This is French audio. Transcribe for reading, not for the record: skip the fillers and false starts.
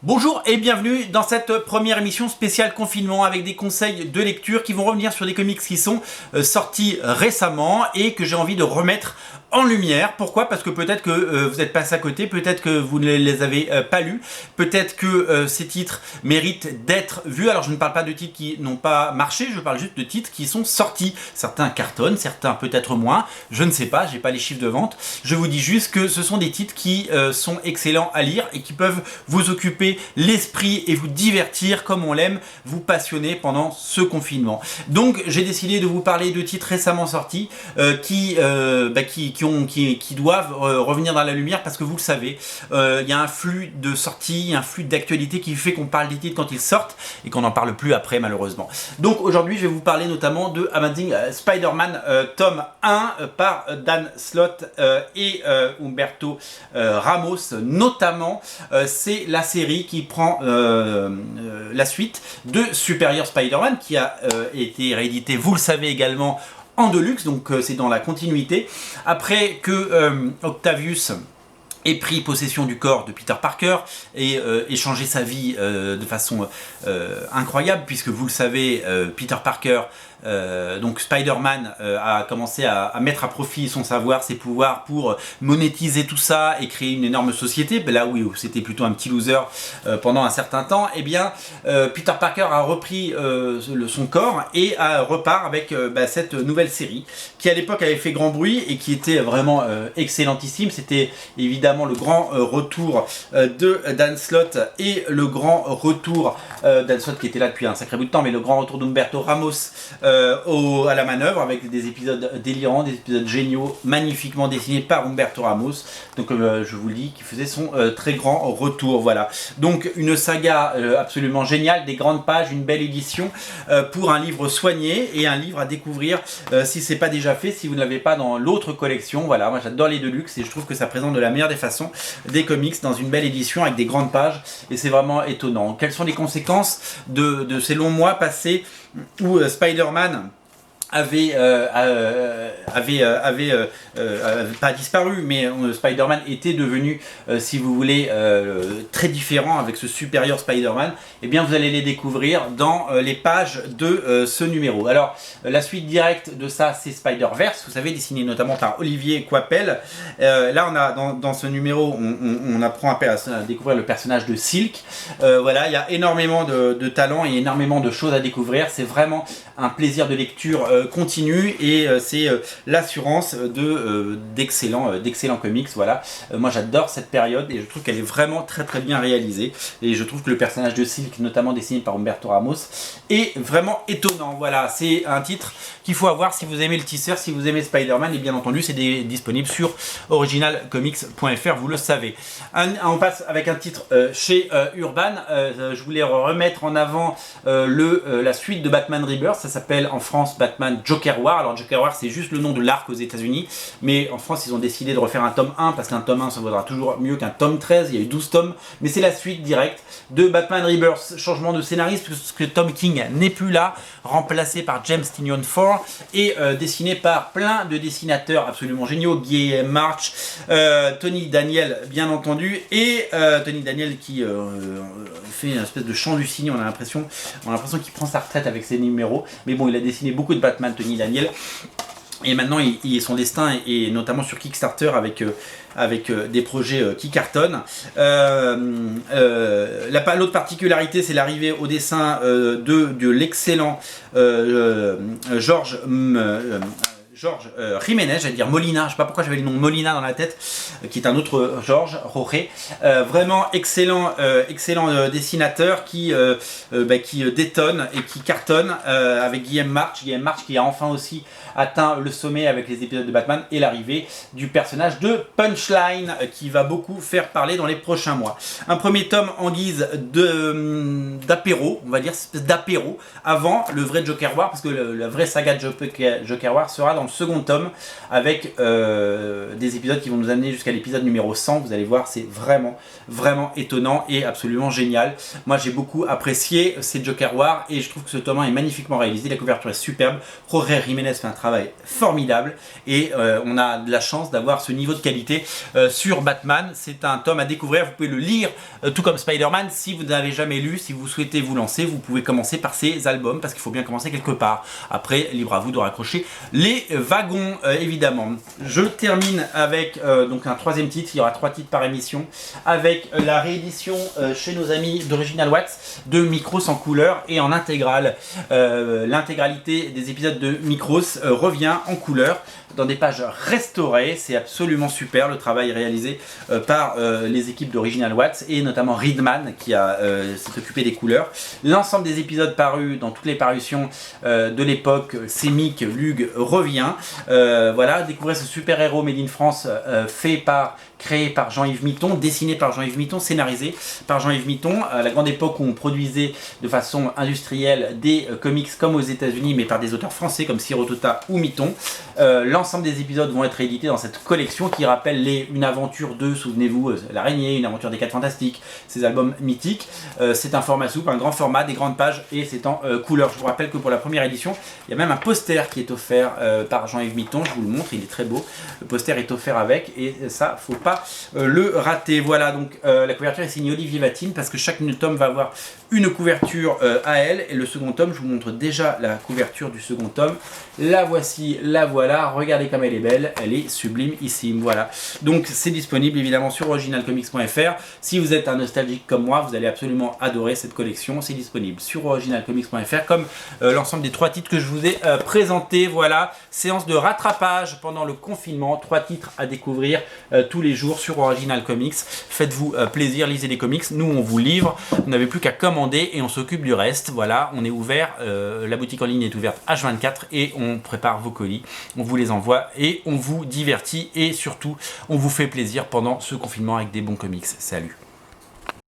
Bonjour et bienvenue dans cette première émission spéciale confinement avec des conseils de lecture qui vont revenir sur des comics qui sont sortis récemment et que j'ai envie de remettre en lumière. Pourquoi? Parce que peut-être que vous êtes passé à côté, peut-être que vous ne les avez pas lus, peut-être que ces titres méritent d'être vus. Alors je ne parle pas de titres qui n'ont pas marché, je parle juste de titres qui sont sortis. Certains cartonnent, certains peut-être moins, je ne sais pas, j'ai pas les chiffres de vente. Je vous dis juste que ce sont des titres qui sont excellents à lire et qui peuvent vous occuper l'esprit et vous divertir comme on l'aime, vous passionner pendant ce confinement. Donc j'ai décidé de vous parler de titres récemment sortis qui doivent revenir dans la lumière parce que vous le savez, il y a un flux de sorties, un flux d'actualité qui fait qu'on parle des titres quand ils sortent et qu'on n'en parle plus après malheureusement. Donc aujourd'hui je vais vous parler notamment de Amazing Spider-Man tome 1 par Dan Slott et Humberto Ramos notamment. C'est la série qui prend la suite de Superior Spider-Man qui a été réédité, vous le savez également, en deluxe, donc c'est dans la continuité. Après que Octavius ait pris possession du corps de Peter Parker et changé sa vie de façon incroyable, puisque vous le savez, Peter Parker, donc Spider-Man a commencé à mettre à profit son savoir, ses pouvoirs pour monétiser tout ça et créer une énorme société. Là où c'était plutôt un petit loser pendant un certain temps, et bien Peter Parker a repris son corps et repart avec cette nouvelle série qui à l'époque avait fait grand bruit et qui était vraiment excellentissime. C'était évidemment le grand retour de Dan Slott et le grand retour Dan Slott qui était là depuis un sacré bout de temps, mais le grand retour d'Humberto Ramos à la manœuvre avec des épisodes délirants, des épisodes géniaux, magnifiquement dessinés par Humberto Ramos. Donc je vous le dis, qui faisait son très grand retour. Voilà. Donc une saga absolument géniale, des grandes pages, une belle édition pour un livre soigné et un livre à découvrir si c'est pas déjà fait, si vous ne l'avez pas dans l'autre collection. Voilà, moi j'adore les Deluxe et je trouve que ça présente de la meilleure des façons des comics dans une belle édition avec des grandes pages et c'est vraiment étonnant. Quelles sont les conséquences de ces longs mois passés où Spider-Man avait pas disparu, mais Spider-Man était devenu, si vous voulez, très différent avec ce supérieur Spider-Man. Et bien vous allez les découvrir dans les pages de ce numéro. Alors la suite directe de ça, c'est Spider-Verse, vous savez, dessiné notamment par Olivier Coipel. Là on a dans ce numéro on apprend à découvrir le personnage de Silk. Voilà, il y a énormément de talent et énormément de choses à découvrir. C'est vraiment un plaisir de lecture continue et c'est l'assurance d'excellents comics. Voilà, moi j'adore cette période et je trouve qu'elle est vraiment très très bien réalisée et je trouve que le personnage de Silk, notamment dessiné par Humberto Ramos, est vraiment étonnant. Voilà, c'est un titre qu'il faut avoir si vous aimez le teaser, si vous aimez Spider-Man, et bien entendu c'est disponible sur originalcomics.fr, vous le savez. On passe avec un titre chez Urban. Je voulais remettre en avant la suite de Batman Rebirth. Ça s'appelle en France Batman Joker War. Alors Joker War c'est juste le nom de l'arc aux États-Unis, mais en France ils ont décidé de refaire un tome 1 parce qu'un tome 1 ça vaudra toujours mieux qu'un tome 13. Il y a eu 12 tomes, mais c'est la suite directe de Batman Rebirth. Changement de scénariste puisque Tom King n'est plus là, remplacé par James Tynion IV et dessiné par plein de dessinateurs absolument géniaux, Guillaume March, Tony Daniel bien entendu, et Tony Daniel qui fait une espèce de chant du cygne. On a l'impression qu'il prend sa retraite avec ses numéros, mais bon, il a dessiné beaucoup de Batman, Tony Daniel, et maintenant son destin et notamment sur Kickstarter avec des projets qui cartonnent. L'autre particularité, c'est l'arrivée au dessin de l'excellent George Jiménez, j'allais dire Molina, je sais pas pourquoi j'avais le nom Molina dans la tête, qui est un autre George Roché, vraiment excellent dessinateur qui détonne et qui cartonne avec Guillaume March qui a enfin aussi atteint le sommet avec les épisodes de Batman et l'arrivée du personnage de Punchline qui va beaucoup faire parler dans les prochains mois. Un premier tome en guise d'apéro, on va dire d'apéro avant le vrai Joker War, parce que la vraie saga de Joker War sera dans le second tome avec des épisodes qui vont nous amener jusqu'à l'épisode numéro 100. Vous allez voir, c'est vraiment étonnant et absolument génial. Moi j'ai beaucoup apprécié ces Joker War et je trouve que ce tome 1 est magnifiquement réalisé, la couverture est superbe, Jorge Jiménez fait un travail formidable et on a de la chance d'avoir ce niveau de qualité sur Batman. C'est un tome à découvrir, vous pouvez le lire tout comme Spider-Man. Si vous n'avez jamais lu, si vous souhaitez vous lancer, vous pouvez commencer par ces albums parce qu'il faut bien commencer quelque part. Après, libre à vous de raccrocher les wagons, évidemment. Je termine avec donc un troisième titre, il y aura 3 titres par émission, avec la réédition chez nos amis d'Original Wax de Micros en couleur et en intégrale. L'intégralité des épisodes de Micros revient en couleur dans des pages restaurées. C'est absolument super le travail réalisé par les équipes d'Original Wax et notamment Reedman qui s'est occupé des couleurs. L'ensemble des épisodes parus dans toutes les parutions de l'époque, Semic, Lug revient. Voilà, découvrez ce super héros Made in France créé par Jean-Yves Mitton, dessiné par Jean-Yves Mitton, scénarisé par Jean-Yves Mitton, à la grande époque où on produisait de façon industrielle des comics comme aux États-Unis, mais par des auteurs français comme Sirotota ou Mitton. L'ensemble des épisodes vont être édités dans cette collection qui rappelle une aventure de, souvenez-vous, l'araignée, une aventure des 4 fantastiques, ces albums mythiques. C'est un format souple, un grand format, des grandes pages et c'est en couleur. Je vous rappelle que pour la première édition, il y a même un poster qui est offert par Jean-Yves Mitton, je vous le montre, il est très beau. Le poster est offert avec et ça, faut pas le rater. Voilà, donc la couverture est signée Olivier Vatine parce que chaque tome va avoir une couverture à elle et le second tome, je vous montre déjà la couverture du second tome. La voici, la voilà, regardez comme elle est belle, elle est sublimissime, voilà. Donc c'est disponible évidemment sur originalcomics.fr. Si vous êtes un nostalgique comme moi, vous allez absolument adorer cette collection. C'est disponible sur originalcomics.fr comme l'ensemble des 3 titres que je vous ai présentés. Voilà, séance de rattrapage pendant le confinement, 3 titres à découvrir tous les jours sur Original Comics. Faites-vous plaisir, lisez les comics, nous on vous livre, vous n'avez plus qu'à commander et on s'occupe du reste. Voilà, on est ouvert, la boutique en ligne est ouverte H24 et on prépare vos colis, on vous les envoie et on vous divertit et surtout on vous fait plaisir pendant ce confinement avec des bons comics. Salut!